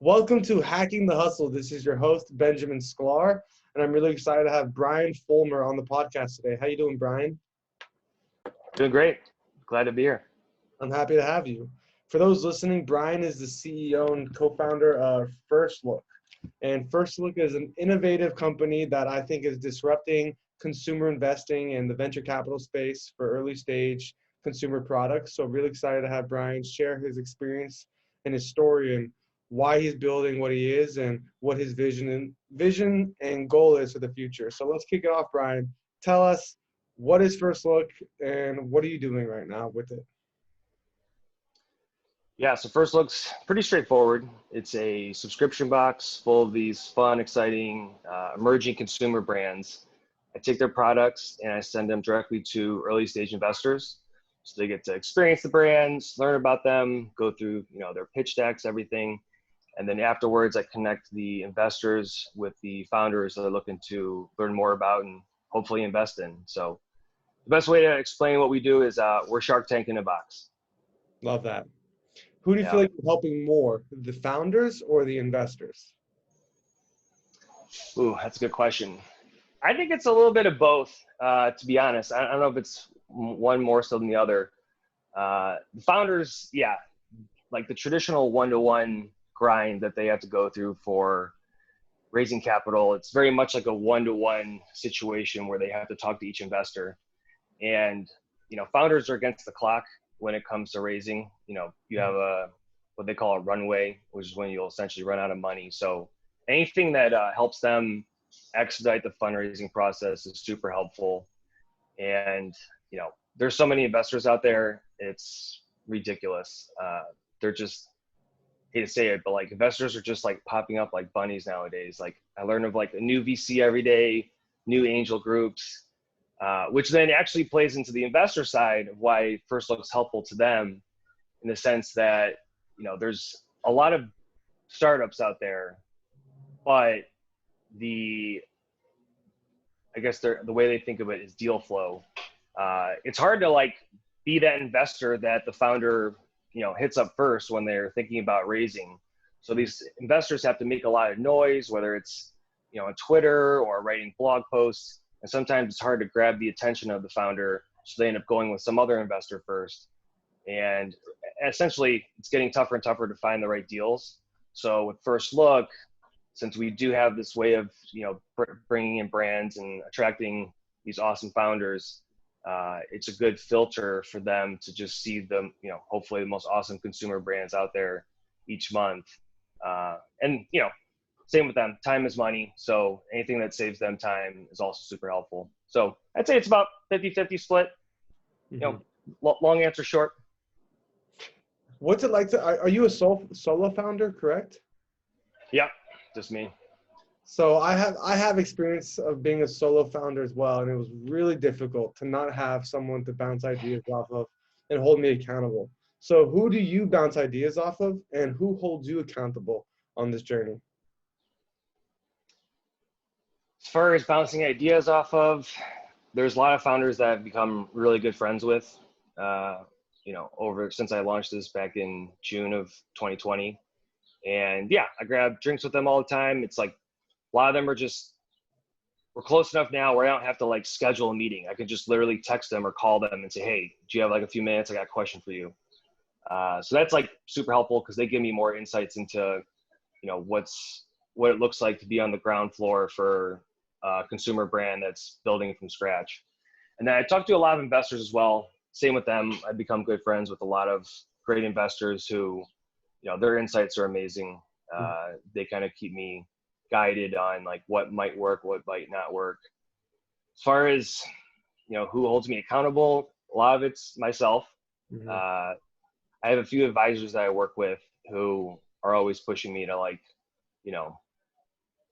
Welcome to Hacking the Hustle. This is your host, Benjamin Sklar, and I'm really excited to have Brian Folmer on the podcast today. How you doing, Brian? Doing great. Glad to be here. I'm happy to have you. For those listening, Brian is the CEO and co-founder of FirstLook. And FirstLook is an innovative company that I think is disrupting consumer investing in the venture capital space for early stage consumer products. So really excited to have Brian share his experience and his story and why he's building what he is and what his vision and goal is for the future. So let's kick it off, Brian. Tell us, what is FirstLook and what are you doing right now with it? Yeah, so FirstLook's pretty straightforward. It's a subscription box full of these fun, exciting, emerging consumer brands. I take their products and I send them directly to early stage investors. So they get to experience the brands, learn about them, go through their pitch decks, everything. And then afterwards, I connect the investors with the founders that are looking to learn more about and hopefully invest in. So the best way to explain what we do is we're Shark Tank in a box. Love that. Who do you feel like you're helping more, the founders or the investors? Ooh, that's a good question. I think it's a little bit of both, to be honest. I don't know if it's one more so than the other. The founders, like the traditional one-to-one grind that they have to go through for raising capital. It's very much like a one-to-one situation where they have to talk to each investor. And, founders are against the clock when it comes to raising. You have what they call a runway, which is when you'll essentially run out of money. So anything that helps them expedite the fundraising process is super helpful. And, there's so many investors out there. It's ridiculous. They're just, hate to say it, but like investors are just like popping up like bunnies nowadays. Like I learn of like a new VC every day, new angel groups, which then actually plays into the investor side of why FirstLook's helpful to them in the sense that, there's a lot of startups out there, but the way they think of it is deal flow. It's hard to like be that investor that the founder hits up first when they're thinking about raising. So these investors have to make a lot of noise, whether it's, on Twitter or writing blog posts. And sometimes it's hard to grab the attention of the founder. So they end up going with some other investor first. And essentially it's getting tougher and tougher to find the right deals. So with FirstLook, since we do have this way of, bringing in brands and attracting these awesome founders, it's a good filter for them to just see them, hopefully the most awesome consumer brands out there each month. And, same with them, time is money. So anything that saves them time is also super helpful. So I'd say it's about 50-50 split, long answer short. What's it like are you a solo founder, correct? Yeah, just me. So I have experience of being a solo founder as well, and it was really difficult to not have someone to bounce ideas off of and hold me accountable. So who do you bounce ideas off of, and who holds you accountable on this journey? As far as bouncing ideas off of, there's a lot of founders that I've become really good friends with, since I launched this back in June of 2020. And I grab drinks with them all the time. It's like, a lot of them we're close enough now where I don't have to like schedule a meeting. I can just literally text them or call them and say, hey, do you have like a few minutes? I got a question for you. So that's like super helpful because they give me more insights into, what it looks like to be on the ground floor for a consumer brand that's building from scratch. And then I talk to a lot of investors as well. Same with them. I've become good friends with a lot of great investors who, their insights are amazing. They kind of keep me guided on like what might work, what might not work. As far as, who holds me accountable, a lot of it's myself. I have a few advisors that I work with who are always pushing me to like,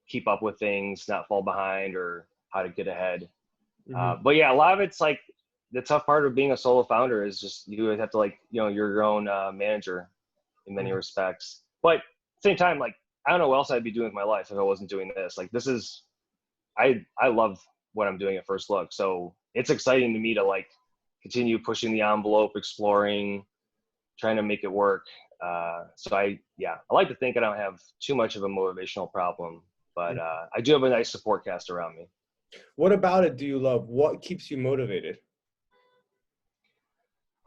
keep up with things, not fall behind or how to get ahead. But a lot of it's like the tough part of being a solo founder is just you have to like, you're your own manager in many respects. But at the same time, like, I don't know what else I'd be doing with my life if I wasn't doing this. Like this is, I love what I'm doing at FirstLook. So it's exciting to me to like continue pushing the envelope, exploring, trying to make it work. So I like to think I don't have too much of a motivational problem, but I do have a nice support cast around me. What about it do you love? What keeps you motivated?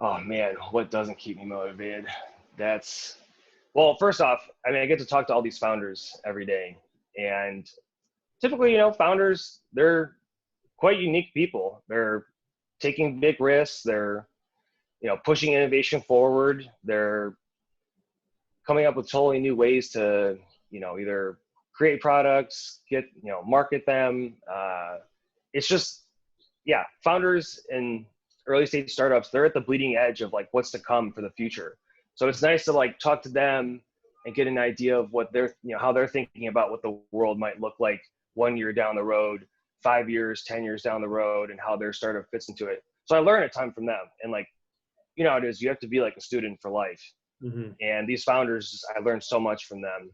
Oh man, what doesn't keep me motivated? Well, first off, I mean, I get to talk to all these founders every day, and typically, founders, they're quite unique people. They're taking big risks. They're, pushing innovation forward. They're coming up with totally new ways to, either create products, market them. It's just, founders and early stage startups, they're at the bleeding edge of like what's to come for the future. So it's nice to like talk to them and get an idea of what they're, how they're thinking about what the world might look like 1 year down the road, 5 years, 10 years down the road, and how their startup fits into it. So I learn a ton from them. And like, how it is, you have to be like a student for life. Mm-hmm. And these founders, I learned so much from them.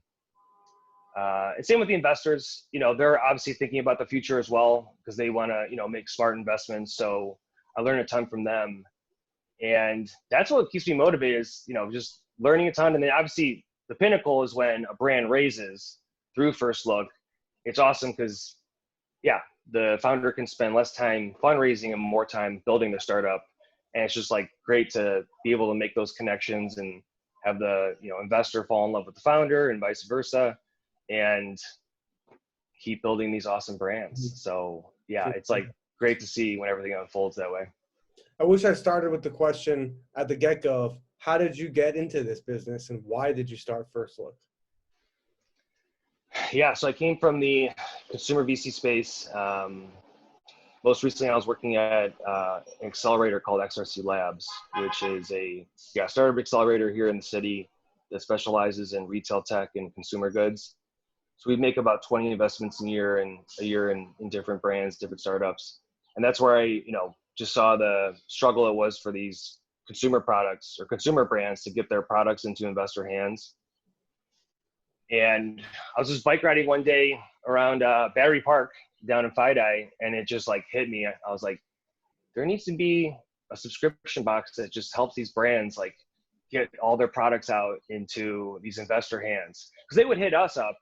And same with the investors, they're obviously thinking about the future as well because they want to, make smart investments. So I learned a ton from them. And that's what keeps me motivated is, just learning a ton. And then obviously the pinnacle is when a brand raises through FirstLook. It's awesome because, the founder can spend less time fundraising and more time building their startup. And it's just like great to be able to make those connections and have the, investor fall in love with the founder and vice versa, and keep building these awesome brands. So it's like great to see when everything unfolds that way. I wish I started with the question at the get-go of how did you get into this business and why did you start FirstLook? Yeah, so I came from the consumer VC space. Most recently, I was working at an accelerator called XRC Labs, which is a startup accelerator here in the city that specializes in retail tech and consumer goods. So we make about 20 investments a year in different brands, different startups. And that's where I, just saw the struggle it was for these consumer products or consumer brands to get their products into investor hands. And I was just bike riding one day around Battery Park down in Fidei, and it just like hit me. I was like, there needs to be a subscription box that just helps these brands like get all their products out into these investor hands. Because they would hit us up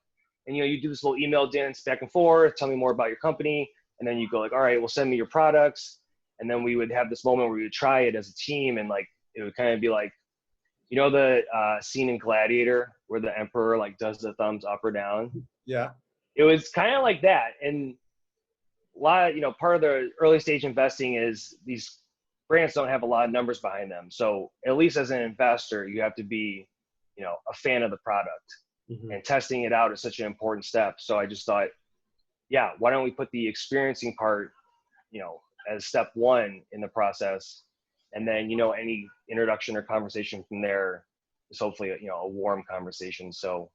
and, you do this little email dance back and forth, tell me more about your company. And then you go like, all right, well, send me your products. And then we would have this moment where we would try it as a team. And like, it would kind of be like, the scene in Gladiator where the emperor like does the thumbs up or down. Yeah. It was kind of like that. And a lot of, part of the early stage investing is these brands don't have a lot of numbers behind them. So at least as an investor, you have to be, a fan of the product. Mm-hmm. And testing it out is such an important step. So I just thought, why don't we put the experiencing part, as step one in the process. And then, any introduction or conversation from there is hopefully, a warm conversation. So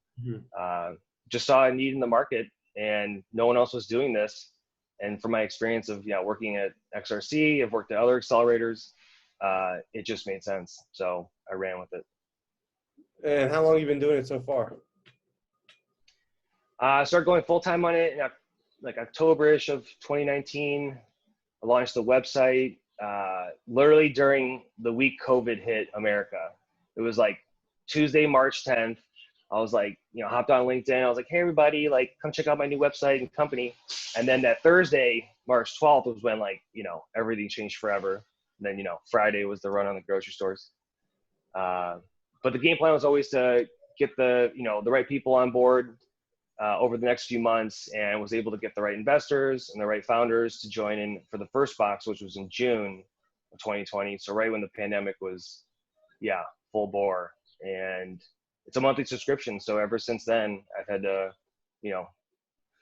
just saw a need in the market and no one else was doing this. And from my experience of, working at XRC, I've worked at other accelerators, it just made sense. So I ran with it. And how long have you been doing it so far? I started going full-time on it in like October-ish of 2019. I launched the website literally during the week COVID hit America. It was like Tuesday, March 10th. I was like, hopped on LinkedIn. I was like, hey, everybody, like, come check out my new website and company. And then that Thursday, March 12th was when like, everything changed forever. And then, Friday was the run on the grocery stores. But the game plan was always to get the right people on board over the next few months, and was able to get the right investors and the right founders to join in for the first box, which was in June of 2020. So right when the pandemic was, full bore. And it's a monthly subscription. So ever since then, I've had to,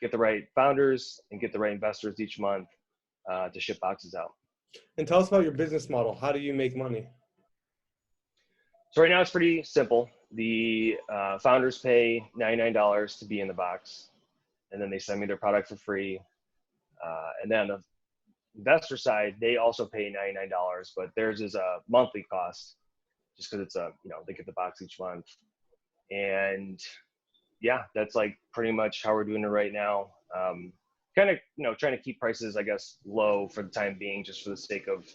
get the right founders and get the right investors each month to ship boxes out. And tell us about your business model. How do you make money? So right now it's pretty simple. The founders pay $99 to be in the box, and then they send me their product for free. And then on the investor side, they also pay $99, but theirs is a monthly cost just because it's they get the box each month. And that's like pretty much how we're doing it right now. Kind of, trying to keep prices, I guess, low for the time being, just for the sake of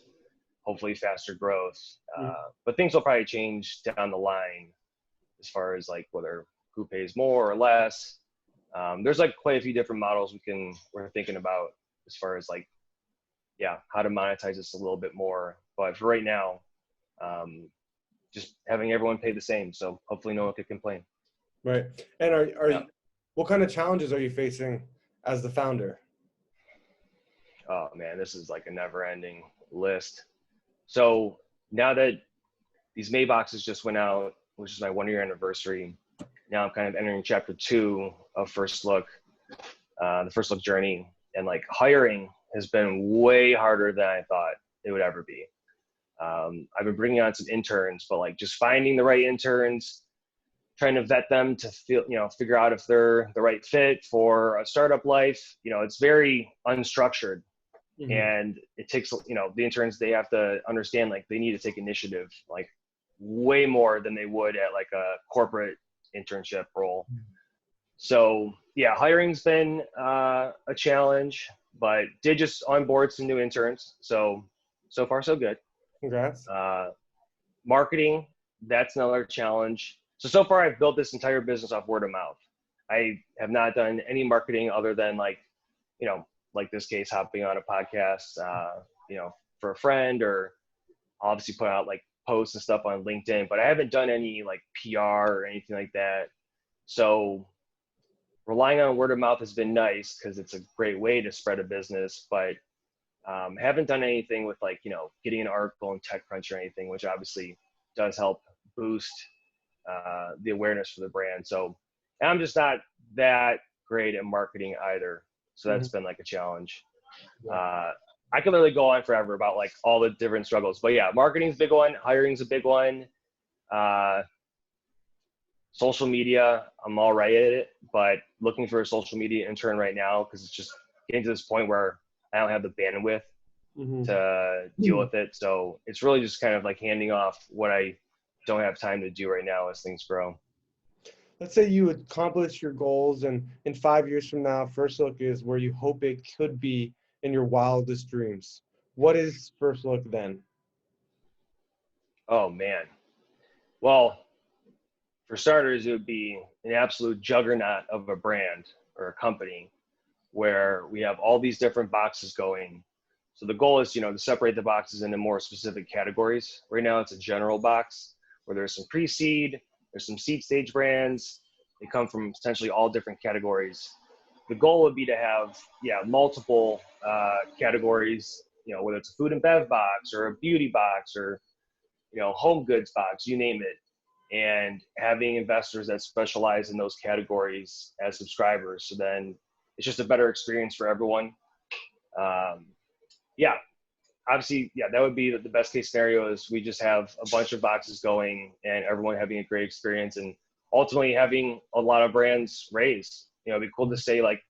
hopefully faster growth. But things will probably change down the line as far as like whether who pays more or less. There's like quite a few different models we're thinking about as far as like, yeah, how to monetize this a little bit more. But for right now, just having everyone pay the same. So hopefully no one could complain. Right. And are Yeah. you, what kind of challenges are you facing as the founder? Oh man, this is like a never ending list. So now that these May boxes just went out, which is my 1 year anniversary, now I'm kind of entering chapter 2 of FirstLook, the FirstLook journey. And like hiring has been way harder than I thought it would ever be. I've been bringing on some interns, but like just finding the right interns, trying to vet them to figure out if they're the right fit for a startup life. It's very unstructured. Mm-hmm. And it takes, the interns, they have to understand, like they need to take initiative, like way more than they would at like a corporate internship role. So yeah, hiring's been a challenge, but did just onboard some new interns. So far so good. Congrats. Marketing, that's another challenge. So far I've built this entire business off word of mouth. I have not done any marketing other than like this case, hopping on a podcast, for a friend, or obviously put out like posts and stuff on LinkedIn, but I haven't done any like PR or anything like that. So relying on word of mouth has been nice because it's a great way to spread a business, but haven't done anything with like, getting an article in TechCrunch or anything, which obviously does help boost the awareness for the brand. So I'm just not that great at marketing either. So that's been like a challenge. I could literally go on forever about like all the different struggles, but yeah, marketing's a big one. Hiring's a big one. Social media, I'm all right at it, but looking for a social media intern right now, because it's just getting to this point where I don't have the bandwidth to deal with it. So it's really just kind of like handing off what I don't have time to do right now as things grow. Let's say you accomplish your goals, and in 5 years from now, FirstLook is where you hope it could be in your wildest dreams. What is FirstLook then? Oh man. Well, for starters, it would be an absolute juggernaut of a brand or a company where we have all these different boxes going. So the goal is, to separate the boxes into more specific categories. Right now it's a general box where there's some pre-seed, there's some seed stage brands. They come from essentially all different categories. The goal would be to have, multiple categories, whether it's a food and bev box or a beauty box or, home goods box, you name it. And having investors that specialize in those categories as subscribers. So then it's just a better experience for everyone. Obviously, that would be the best case scenario is we just have a bunch of boxes going and everyone having a great experience and ultimately having a lot of brands raise. It'd be cool to say like,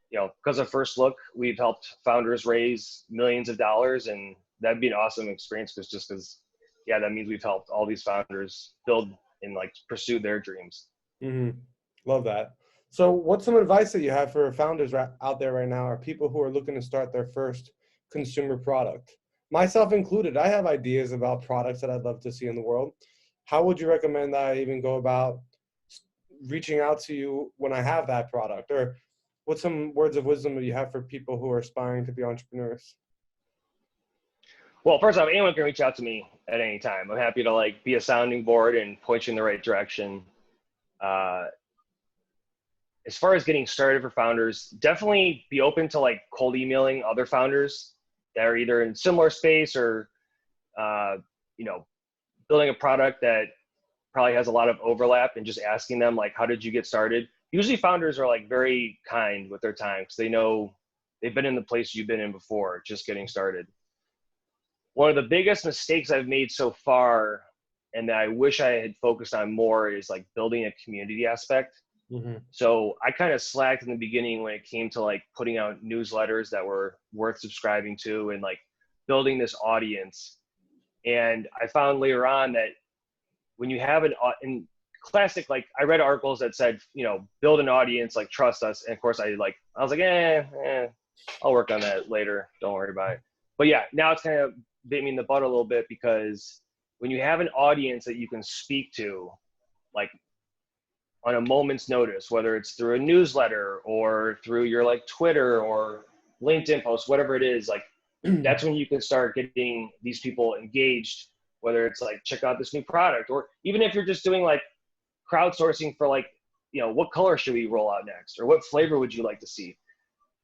because of FirstLook, we've helped founders raise millions of dollars, and that'd be an awesome experience because that means we've helped all these founders build and like pursue their dreams. Love that. So what's some advice that you have for founders out there right now, or people who are looking to start their first consumer product? Myself included, I have ideas about products that I'd love to see in the world. How would you recommend that I even go about reaching out to you when I have that product? Or what's some words of wisdom that you have for people who are aspiring to be entrepreneurs? Well, first off, anyone can reach out to me at any time. I'm happy to like be a sounding board and point you in the right direction. As far as getting started for founders, definitely be open to like cold emailing other founders that are either in similar space or, building a product that probably has a lot of overlap, and just asking them like, how did you get started? Usually founders are like very kind with their time because they know they've been in the place you've been in before, just getting started. One of the biggest mistakes I've made so far, and that I wish I had focused on more, is like building a community aspect. So I kind of slacked in the beginning when it came to like putting out newsletters that were worth subscribing to and like building this audience. And I found later on that when you have in classic, like I read articles that said, build an audience, like trust us. And of course I was like, I'll work on that later. Don't worry about it. But yeah, now it's kind of bit me in the butt a little bit, because when you have an audience that you can speak to, like on a moment's notice, whether it's through a newsletter or through your like Twitter or LinkedIn post, whatever it is, like that's when you can start getting these people engaged, whether it's like, check out this new product, or even if you're just doing like crowdsourcing for like, what color should we roll out next? Or what flavor would you like to see?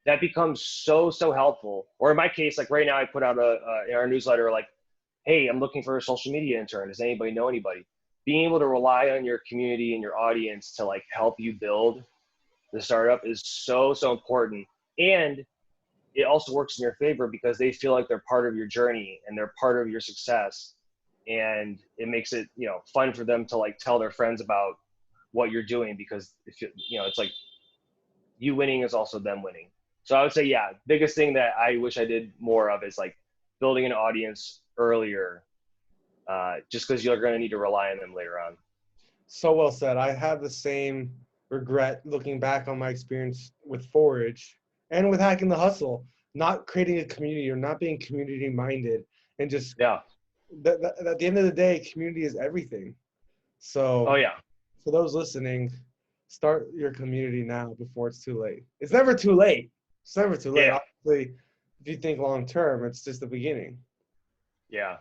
That becomes so helpful. Or in my case, like right now I put out in our newsletter, like, hey, I'm looking for a social media intern. Does anybody know anybody? Being able to rely on your community and your audience to like help you build the startup is so important. And it also works in your favor because they feel like they're part of your journey and they're part of your success. And it makes it, fun for them to like tell their friends about what you're doing, because if it's like you winning is also them winning. So I would say, yeah, biggest thing that I wish I did more of is like building an audience earlier, just because you're going to need to rely on them later on. So well said. I have the same regret looking back on my experience with Forage and with Hacking the Hustle, not creating a community or not being community minded, and just yeah. At the end of the day, community is everything. So, oh yeah, for those listening, start your community now before it's too late. It's never too late. It's never too late. Yeah. Obviously, if you think long term, it's just the beginning. Yeah.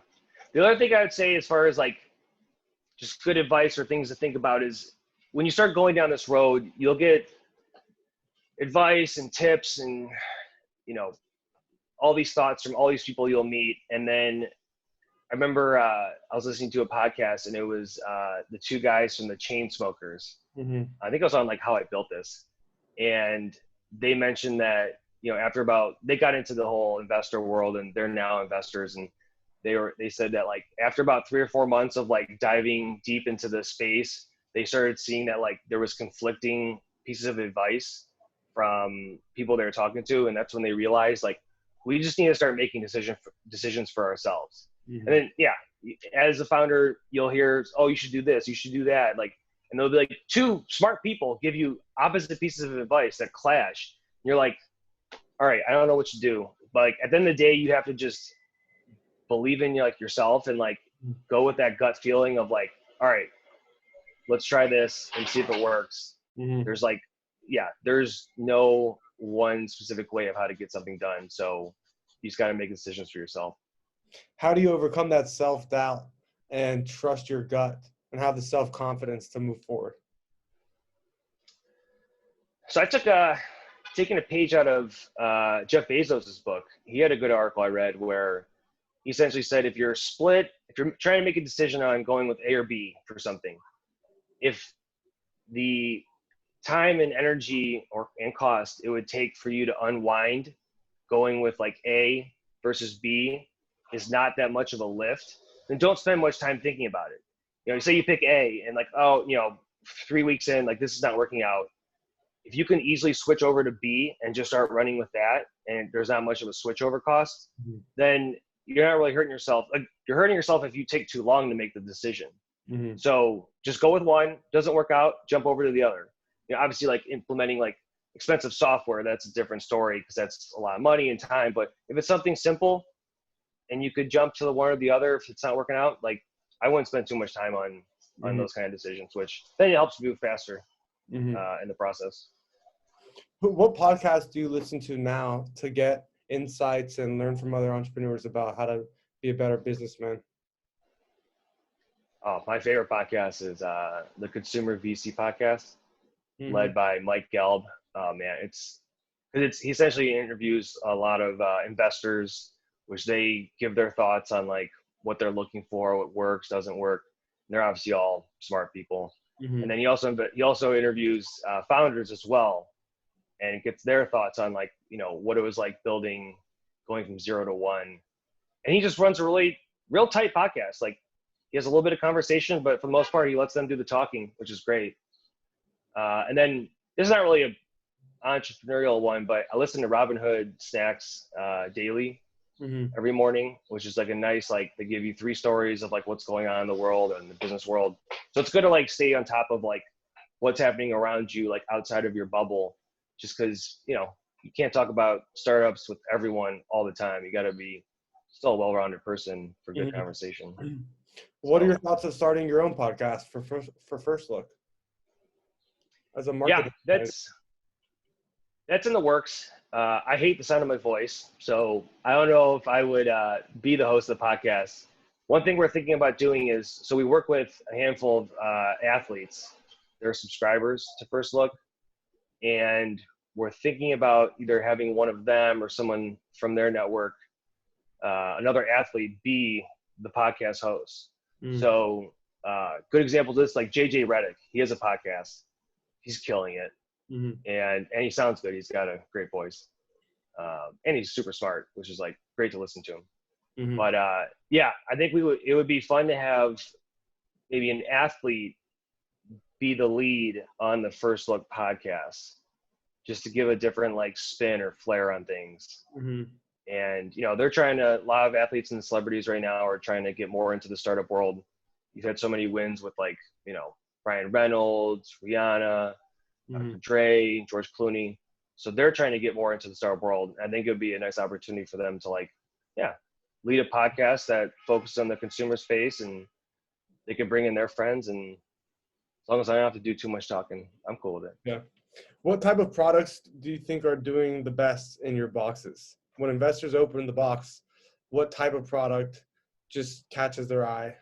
The other thing I would say, as far as like just good advice or things to think about, is when you start going down this road, you'll get advice and tips and, all these thoughts from all these people you'll meet. And then I remember I was listening to a podcast, and it was the two guys from the Chainsmokers. Mm-hmm. I think it was on like How I Built This. And they mentioned that, after they got into the whole investor world, and they're now investors. And they said that like after about 3 or 4 months of like diving deep into the space, they started seeing that like there was conflicting pieces of advice from people they were talking to. And that's when they realized like, we just need to start making decisions for ourselves. Mm-hmm. And then, yeah, as a founder, you'll hear, oh, you should do this, you should do that. Like, and they'll be like, two smart people give you opposite pieces of advice that clash. And you're like, all right, I don't know what to do. But like, at the end of the day, you have to just believe in like yourself and like go with that gut feeling of like, all right, let's try this and see if it works. Mm-hmm. There's like, there's no one specific way of how to get something done. So you just got to make decisions for yourself. How do you overcome that self-doubt and trust your gut and have the self-confidence to move forward? So I took taking a page out of Jeff Bezos's book. He had a good article I read where he essentially said, if you're trying to make a decision on going with A or B for something, if the time and energy and cost it would take for you to unwind going with like A versus B is not that much of a lift, then don't spend much time thinking about it. Say you pick A and like, 3 weeks in, like this is not working out. If you can easily switch over to B and just start running with that, and there's not much of a switchover cost, mm-hmm. then you're not really hurting yourself. Like, you're hurting yourself if you take too long to make the decision. Mm-hmm. So just go with one. Doesn't work out, jump over to the other. Obviously, like implementing like expensive software, that's a different story because that's a lot of money and time. But if it's something simple and you could jump to the one or the other if it's not working out, like I wouldn't spend too much time on mm-hmm. those kind of decisions, which then it helps you move faster mm-hmm. In the process. What podcast do you listen to now to get insights and learn from other entrepreneurs about how to be a better businessman? Oh, my favorite podcast is the Consumer VC podcast, mm-hmm. led by Mike Gelb. Oh man, he essentially interviews a lot of investors, which they give their thoughts on like what they're looking for, what works, doesn't work. And they're obviously all smart people. Mm-hmm. And then he also interviews founders as well, and gets their thoughts on like, what it was like going from 0 to 1. And he just runs a real tight podcast. Like, he has a little bit of conversation, but for the most part, he lets them do the talking, which is great. And then this is not really an entrepreneurial one, but I listen to Robinhood Snacks daily mm-hmm. every morning, which is like a nice, like they give you 3 stories of like what's going on in the world and the business world. So it's good to like stay on top of like what's happening around you, like outside of your bubble, just because, you can't talk about startups with everyone all the time. You got to be still a well-rounded person for good mm-hmm. conversation. What are So your thoughts of starting your own podcast for First Look as a yeah, marketing? that's in the works. I hate the sound of my voice, so I don't know if I would be the host of the podcast. One thing we're thinking about doing is, so we work with a handful of athletes. They're subscribers to First Look, and we're thinking about either having one of them or someone from their network, another athlete, be the podcast host. Mm. So good example of this, like JJ Redick, he has a podcast. He's killing it. Mm-hmm. And he sounds good. He's got a great voice. And he's super smart, which is like great to listen to him. Mm-hmm. But yeah, I think it would be fun to have maybe an athlete be the lead on the First Look podcast, just to give a different like spin or flair on things. Mm-hmm. And they're trying to, a lot of athletes and celebrities right now are trying to get more into the startup world. You've had so many wins with like Ryan Reynolds, Rihanna, Dr. Dre, George Clooney. So they're trying to get more into the startup world. I think it would be a nice opportunity for them to lead a podcast that focuses on the consumer space, and they can bring in their friends. And as long as I don't have to do too much talking, I'm cool with it. Yeah. What type of products do you think are doing the best in your boxes? When investors open the box, what type of product just catches their eye?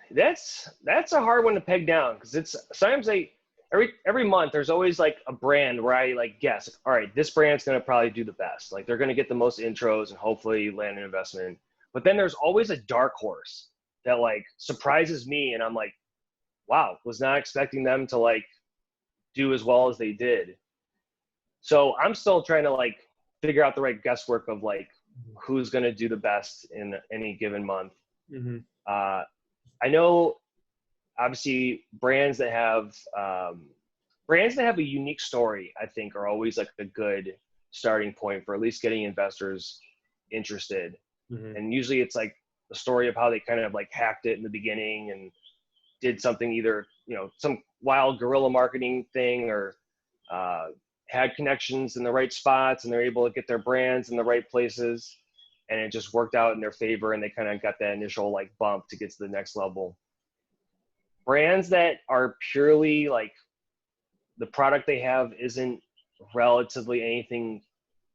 That's a hard one to peg down, because it's sometimes every month there's always like a brand where I like guess, all right, this brand's going to probably do the best. Like they're going to get the most intros and hopefully land an investment. But then there's always a dark horse that like surprises me, and I'm like, wow, was not expecting them to like do as well as they did. So I'm still trying to like figure out the right guesswork of like who's going to do the best in any given month. Mm-hmm. I know obviously brands that have a unique story, I think, are always like a good starting point for at least getting investors interested. Mm-hmm. And usually it's like the story of how they kind of like hacked it in the beginning and did something, either some wild guerrilla marketing thing, or had connections in the right spots, and they're able to get their brands in the right places, and it just worked out in their favor, and they kind of got that initial like bump to get to the next level. Brands that are purely like the product they have isn't relatively anything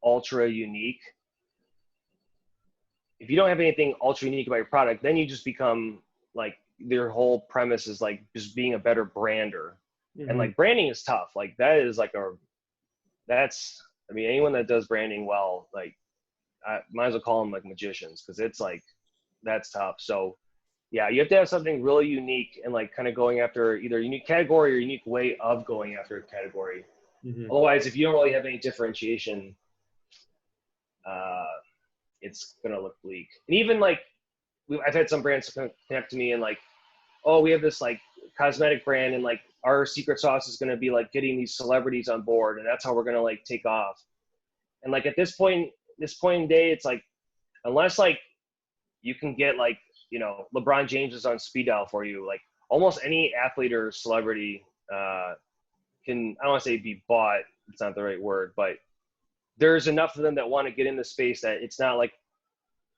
ultra unique. If you don't have anything ultra unique about your product, then you just become like, their whole premise is like just being a better brander. Mm-hmm. And like branding is tough. Like that is like anyone that does branding well, like I might as well call them like magicians, because it's like, that's tough. So yeah, you have to have something really unique, and like kind of going after either a unique category or a unique way of going after a category. Mm-hmm. Otherwise, if you don't really have any differentiation, it's gonna look bleak. And even like I've had some brands connect to me and like, oh, we have this like cosmetic brand, and like our secret sauce is going to be like getting these celebrities on board, and that's how we're going to like take off. And like at this point in day, it's like, unless like you can get like, LeBron James is on speed dial for you, like almost any athlete or celebrity can, I don't want to say be bought, it's not the right word, but there's enough of them that want to get in the space that it's not like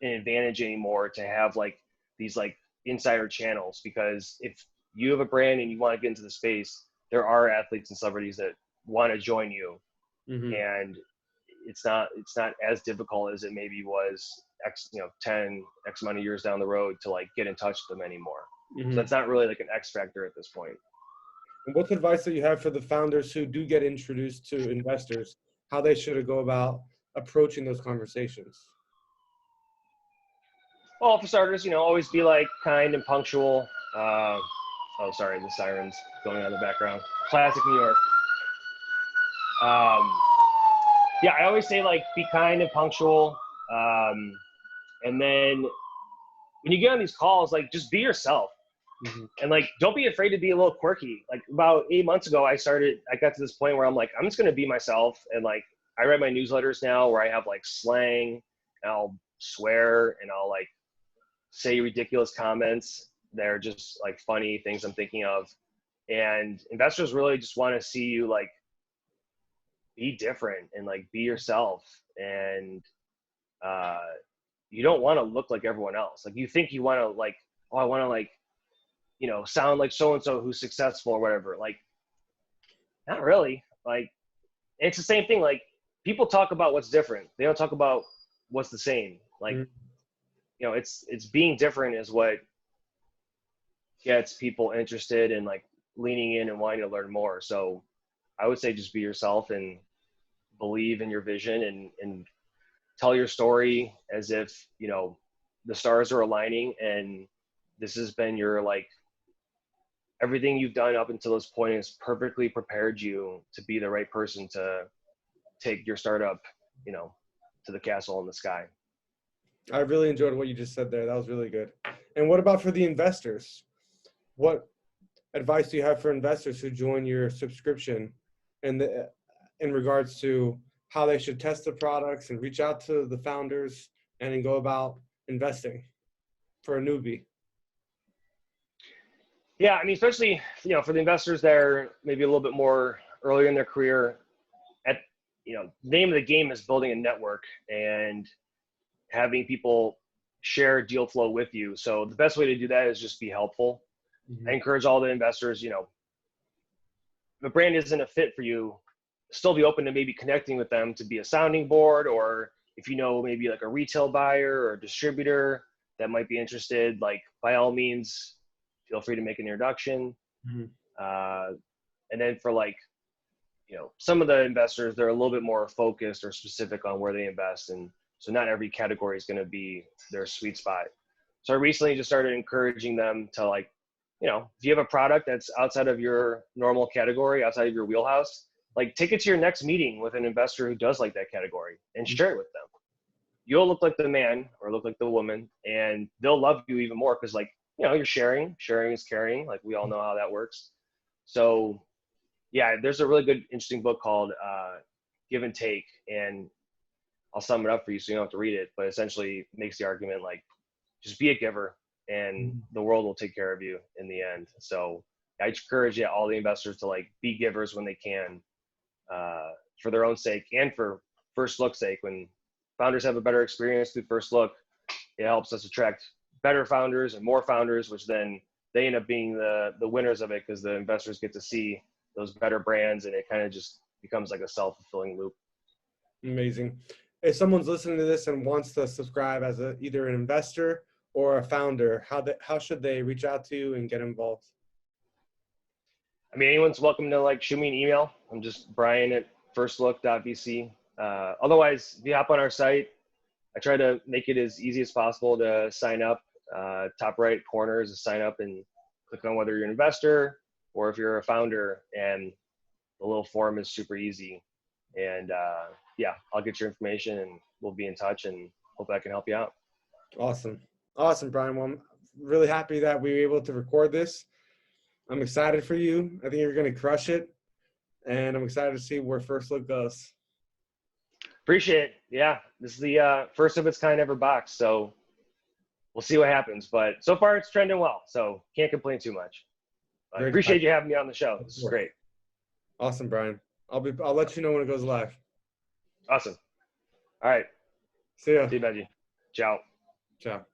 an advantage anymore to have like these like insider channels, because if you have a brand and you want to get into the space, there are athletes and celebrities that want to join you. Mm-hmm. And it's not as difficult as it maybe was 10 X amount of years down the road to like get in touch with them anymore. Mm-hmm. So that's not really like an X factor at this point. And what's advice that you have for the founders who do get introduced to investors, how they should go about approaching those conversations? Well, for starters, always be like kind and punctual. Oh, sorry, the sirens going on in the background. Classic New York. Yeah, I always say like be kind and punctual. And then when you get on these calls, like just be yourself. Mm-hmm. And like, don't be afraid to be a little quirky. Like about 8 months ago, I got to this point where I'm like, I'm just going to be myself. And like, I write my newsletters now where I have like slang, and I'll swear, and I'll like say ridiculous comments that are just like funny things I'm thinking of. And investors really just want to see you like be different and like be yourself. And you don't want to look like everyone else. Like you think you want to like, oh, I want to like, sound like so-and-so who's successful or whatever. Like, not really. Like, it's the same thing. Like people talk about what's different. They don't talk about what's the same. Like, it's being different is what gets people interested and like leaning in and wanting to learn more. So I would say just be yourself and believe in your vision and tell your story as if, the stars are aligning and this has been your like everything you've done up until this point has perfectly prepared you to be the right person to take your startup, to the castle in the sky. I really enjoyed what you just said there. That was really good. And what about for the investors? What advice do you have for investors who join your subscription in regards to how they should test the products and reach out to the founders and then go about investing for a newbie? Yeah, I mean, especially, for the investors that are maybe a little bit more earlier in their career, the name of the game is building a network and having people share deal flow with you. So the best way to do that is just be helpful. I encourage all the investors, if a brand isn't a fit for you, still be open to maybe connecting with them to be a sounding board, or if maybe like a retail buyer or a distributor that might be interested, like by all means, feel free to make an introduction. And then for like, some of the investors, they're a little bit more focused or specific on where they invest. And so not every category is going to be their sweet spot. So I recently just started encouraging them to like, if you have a product that's outside of your normal category, outside of your wheelhouse, like take it to your next meeting with an investor who does like that category and share it with them. You'll look like the man or look like the woman, and they'll love you even more because like, you're sharing is caring. Like we all know how that works. So yeah, there's a really good, interesting book called Give and Take, and I'll sum it up for you so you don't have to read it, but essentially makes the argument like, just be a giver and the world will take care of you in the end. So I encourage all the investors to like be givers when they can, for their own sake and for FirstLook's sake. When founders have a better experience through FirstLook, it helps us attract better founders and more founders, which then they end up being the winners of it because the investors get to see those better brands, and it kind of just becomes like a self-fulfilling loop. Amazing. If someone's listening to this and wants to subscribe as either an investor or a founder, how should they reach out to you and get involved? I mean, anyone's welcome to like shoot me an email. I'm just brian@firstlook.vc. Otherwise, if you hop on our site, I try to make it as easy as possible to sign up. Top right corner is a sign up, and click on whether you're an investor or if you're a founder, and the little form is super easy. And I'll get your information and we'll be in touch, and hope I can help you out. Awesome, Brian. Well, I'm really happy that we were able to record this. I'm excited for you. I think you're going to crush it, and I'm excited to see where FirstLook goes. Appreciate it. Yeah, this is the first of its kind ever box, so we'll see what happens. But so far, it's trending well, so can't complain too much. I appreciate you having me on the show. This is great. Awesome, Brian. I'll let you know when it goes live. Awesome. All right. See ya. See you, Benji. Ciao. Ciao.